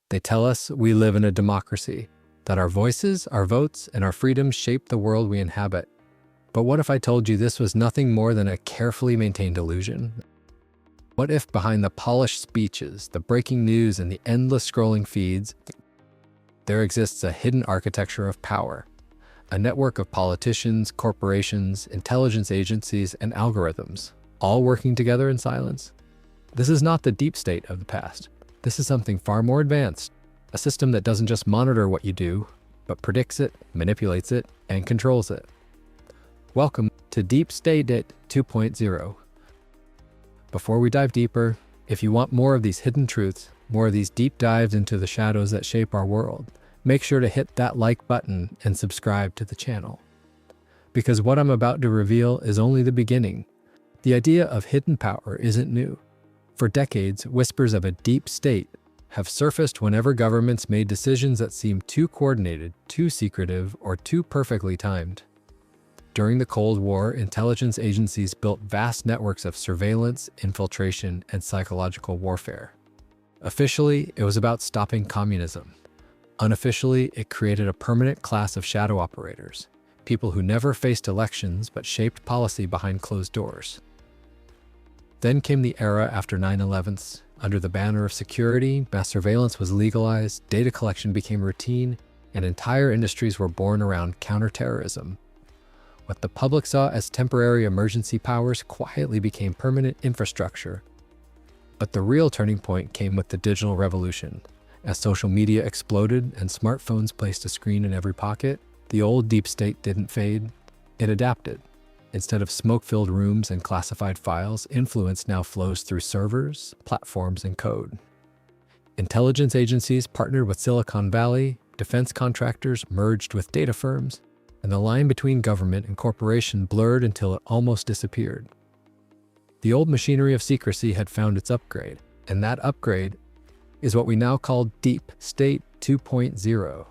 They tell us we live in a democracy, that our voices, our votes, and our freedoms shape the world we inhabit. But what if I told you this was nothing more than a carefully maintained illusion? What if behind the polished speeches, the breaking news, and the endless scrolling feeds, there exists a hidden architecture of power, a network of politicians, corporations, intelligence agencies, and algorithms, all working together in silence? This is not the deep state of the past. This is something far more advanced, a system that doesn't just monitor what you do, but predicts it, manipulates it, and controls it. Welcome to Deep State 2.0. Before we dive deeper, if you want more of these hidden truths, more of these deep dives into the shadows that shape our world, make sure to hit that like button and subscribe to the channel. Because what I'm about to reveal is only the beginning. The idea of hidden power isn't new. For decades, whispers of a deep state have surfaced whenever governments made decisions that seemed too coordinated, too secretive, or too perfectly timed. During the Cold War, intelligence agencies built vast networks of surveillance, infiltration, and psychological warfare. Officially, it was about stopping communism. Unofficially, it created a permanent class of shadow operators, people who never faced elections but shaped policy behind closed doors. Then came the era after 9/11. Under the banner of security, mass surveillance was legalized, data collection became routine, and entire industries were born around counterterrorism. What the public saw as temporary emergency powers quietly became permanent infrastructure. But the real turning point came with the digital revolution. As social media exploded and smartphones placed a screen in every pocket, the old deep state didn't fade, it adapted. Instead of smoke-filled rooms and classified files, influence now flows through servers, platforms, and code. Intelligence agencies partnered with Silicon Valley, defense contractors merged with data firms, and the line between government and corporation blurred until it almost disappeared. The old machinery of secrecy had found its upgrade, and that upgrade is what we now call Deep State 2.0.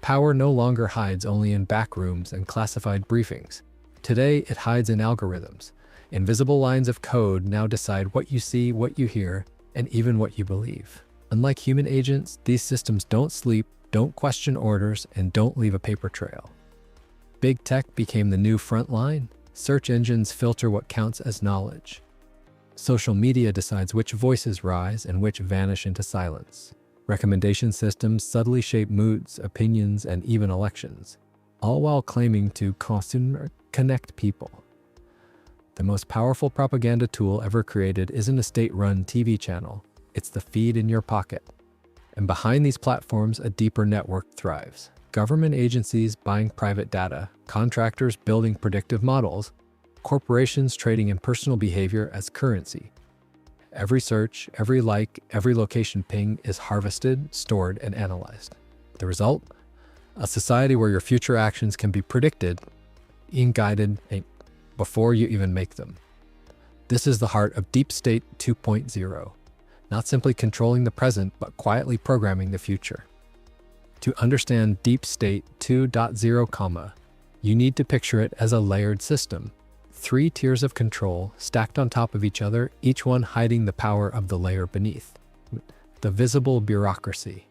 Power no longer hides only in back rooms and classified briefings. Today, it hides in algorithms. Invisible lines of code now decide what you see, what you hear, and even what you believe. Unlike human agents, these systems don't sleep, don't question orders, and don't leave a paper trail. Big tech became the new front line. Search engines filter what counts as knowledge. Social media decides which voices rise and which vanish into silence. Recommendation systems subtly shape moods, opinions, and even elections, all while claiming to connect people. The most powerful propaganda tool ever created isn't a state-run TV channel, it's the feed in your pocket. And behind these platforms, a deeper network thrives. Government agencies buying private data, contractors building predictive models, corporations trading in personal behavior as currency. Every search, every like, every location ping is harvested, stored, and analyzed. The result? A society where your future actions can be predicted and guided before you even make them. This is the heart of Deep State 2.0, not simply controlling the present, but quietly programming the future. To understand Deep State 2.0, you need to picture it as a layered system. 3 tiers of control stacked on top of each other, each one hiding the power of the layer beneath. The visible bureaucracy.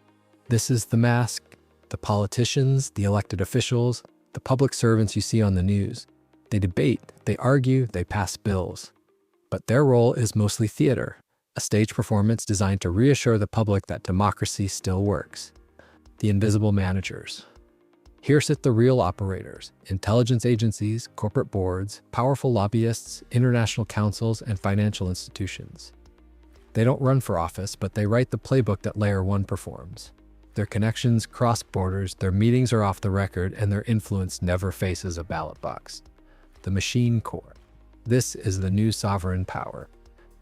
This is the mask, the politicians, the elected officials, the public servants you see on the news. They debate, they argue, they pass bills. But their role is mostly theater, a stage performance designed to reassure the public that democracy still works. The invisible managers. Here sit the real operators, intelligence agencies, corporate boards, powerful lobbyists, international councils, and financial institutions. They don't run for office, but they write the playbook that Layer 1 performs. Their connections cross borders, their meetings are off the record, and their influence never faces a ballot box. The machine core. This is the new sovereign power.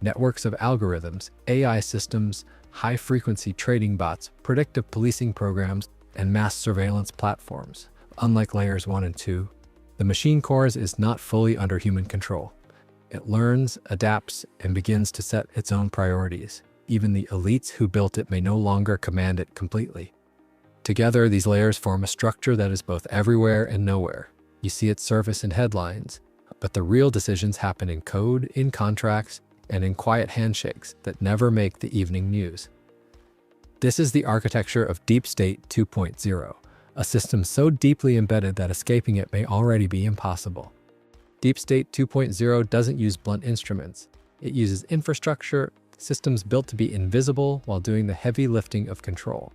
Networks of algorithms, AI systems, high-frequency trading bots, predictive policing programs, and mass surveillance platforms. Unlike layers 1 and 2, the machine core is not fully under human control. It learns, adapts, and begins to set its own priorities. Even the elites who built it may no longer command it completely. Together, these layers form a structure that is both everywhere and nowhere. You see its surface in headlines, but the real decisions happen in code, in contracts, and in quiet handshakes that never make the evening news. This is the architecture of Deep State 2.0, a system so deeply embedded that escaping it may already be impossible. Deep State 2.0 doesn't use blunt instruments. It uses infrastructure, systems built to be invisible while doing the heavy lifting of control.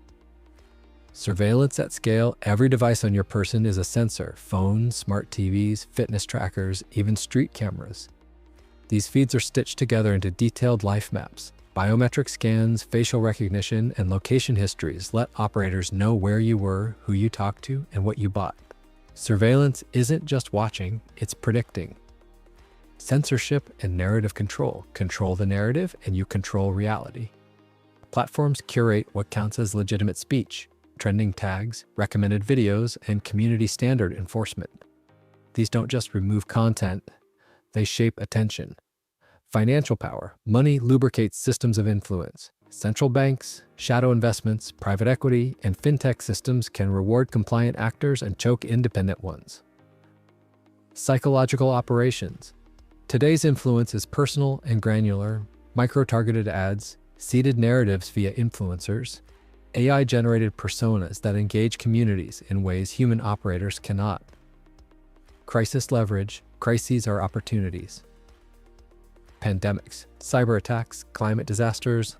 Surveillance at scale. Every device on your person is a sensor: phones, smart TVs, fitness trackers, even street cameras. These feeds are stitched together into detailed life maps. Biometric scans, facial recognition, and location histories let operators know where you were, who you talked to, and what you bought. Surveillance isn't just watching, it's predicting. Censorship and narrative control. Control the narrative and you control reality. Platforms curate what counts as legitimate speech: trending tags, recommended videos, and community standard enforcement. These don't just remove content, they shape attention. Financial power. Money lubricates systems of influence. Central banks, shadow investments, private equity, and fintech systems can reward compliant actors and choke independent ones. Psychological operations. Today's influence is personal and granular: micro-targeted ads, seeded narratives via influencers, AI-generated personas that engage communities in ways human operators cannot. Crisis leverage. Crises are opportunities. Pandemics, cyber attacks, climate disasters.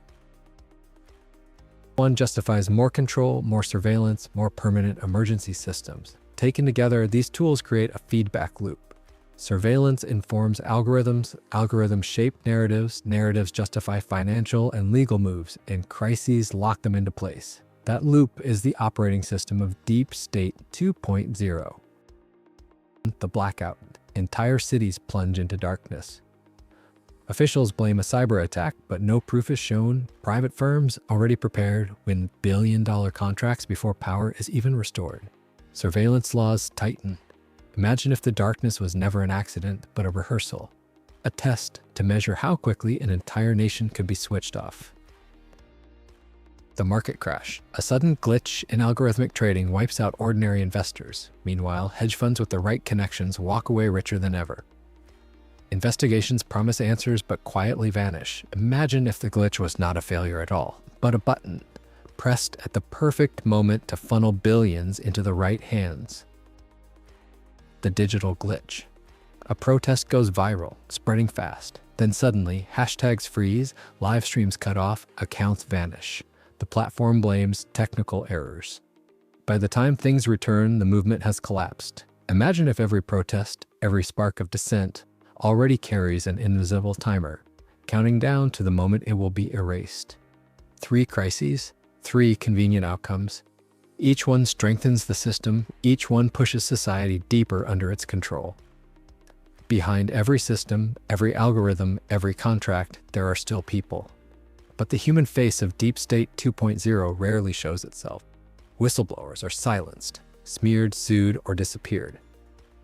One justifies more control, more surveillance, more permanent emergency systems. Taken together, these tools create a feedback loop. Surveillance informs algorithms, algorithms shape narratives, narratives justify financial and legal moves, and crises lock them into place. That loop is the operating system of Deep State 2.0. The blackout. Entire cities plunge into darkness. Officials blame a cyber attack, but no proof is shown. Private firms, already prepared, win billion-dollar contracts before power is even restored. Surveillance laws tighten. Imagine if the darkness was never an accident, but a rehearsal. A test to measure how quickly an entire nation could be switched off. The market crash. A sudden glitch in algorithmic trading wipes out ordinary investors. Meanwhile, hedge funds with the right connections walk away richer than ever. Investigations promise answers but quietly vanish. Imagine if the glitch was not a failure at all, but a button pressed at the perfect moment to funnel billions into the right hands. The digital glitch. A protest goes viral, spreading fast. Then suddenly, hashtags freeze, live streams cut off, accounts vanish. The platform blames technical errors. By the time things return, the movement has collapsed. Imagine if every protest, every spark of dissent, already carries an invisible timer, counting down to the moment it will be erased. 3 crises, 3 convenient outcomes. Each one strengthens the system, each one pushes society deeper under its control. Behind every system, every algorithm, every contract, there are still people. But the human face of Deep State 2.0 rarely shows itself. Whistleblowers are silenced, smeared, sued, or disappeared.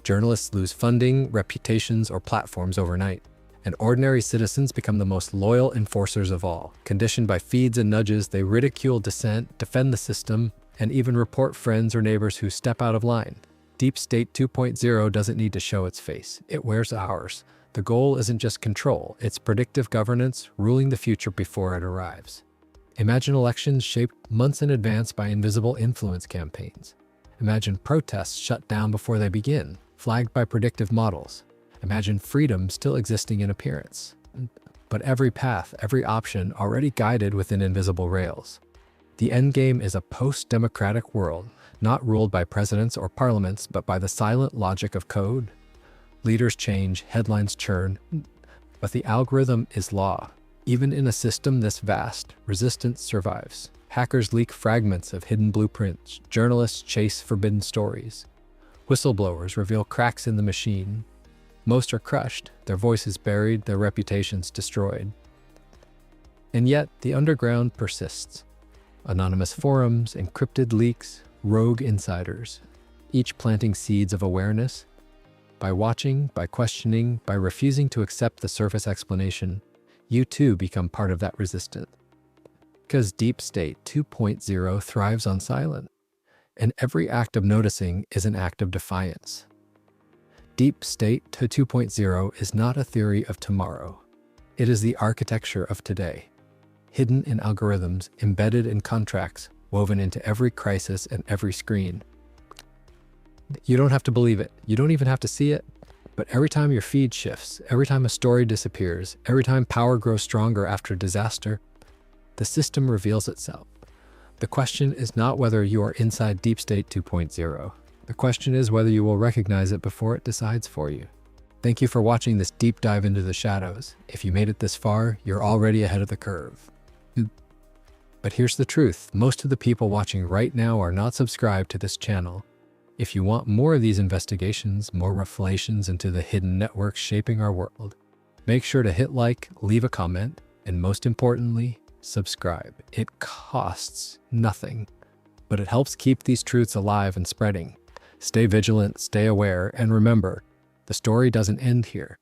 Journalists lose funding, reputations, or platforms overnight. And ordinary citizens become the most loyal enforcers of all. Conditioned by feeds and nudges, they ridicule dissent, defend the system, and even report friends or neighbors who step out of line. Deep State 2.0 doesn't need to show its face. It wears ours. The goal isn't just control, it's predictive governance, ruling the future before it arrives. Imagine elections shaped months in advance by invisible influence campaigns. Imagine protests shut down before they begin, flagged by predictive models. Imagine freedom still existing in appearance. But every path, every option already guided within invisible rails. The endgame is a post-democratic world, not ruled by presidents or parliaments, but by the silent logic of code. Leaders change, headlines churn, but the algorithm is law. Even in a system this vast, resistance survives. Hackers leak fragments of hidden blueprints. Journalists chase forbidden stories. Whistleblowers reveal cracks in the machine. Most are crushed, their voices buried, their reputations destroyed. And yet, the underground persists. Anonymous forums, encrypted leaks, rogue insiders, each planting seeds of awareness. By watching, by questioning, by refusing to accept the surface explanation, you too become part of that resistance. Because Deep State 2.0 thrives on silence, and every act of noticing is an act of defiance. Deep State 2.0 is not a theory of tomorrow. It is the architecture of today. hidden in algorithms, embedded in contracts, woven into every crisis and every screen. You don't have to believe it. You don't even have to see it. But every time your feed shifts, every time a story disappears, every time power grows stronger after disaster, the system reveals itself. The question is not whether you are inside Deep State 2.0. The question is whether you will recognize it before it decides for you. Thank you for watching this deep dive into the shadows. If you made it this far, you're already ahead of the curve. But here's the truth. Most of the people watching right now are not subscribed to this channel. If you want more of these investigations, more revelations into the hidden networks shaping our world, make sure to hit like, leave a comment, and most importantly, subscribe. It costs nothing, but it helps keep these truths alive and spreading. Stay vigilant, stay aware, and remember, the story doesn't end here.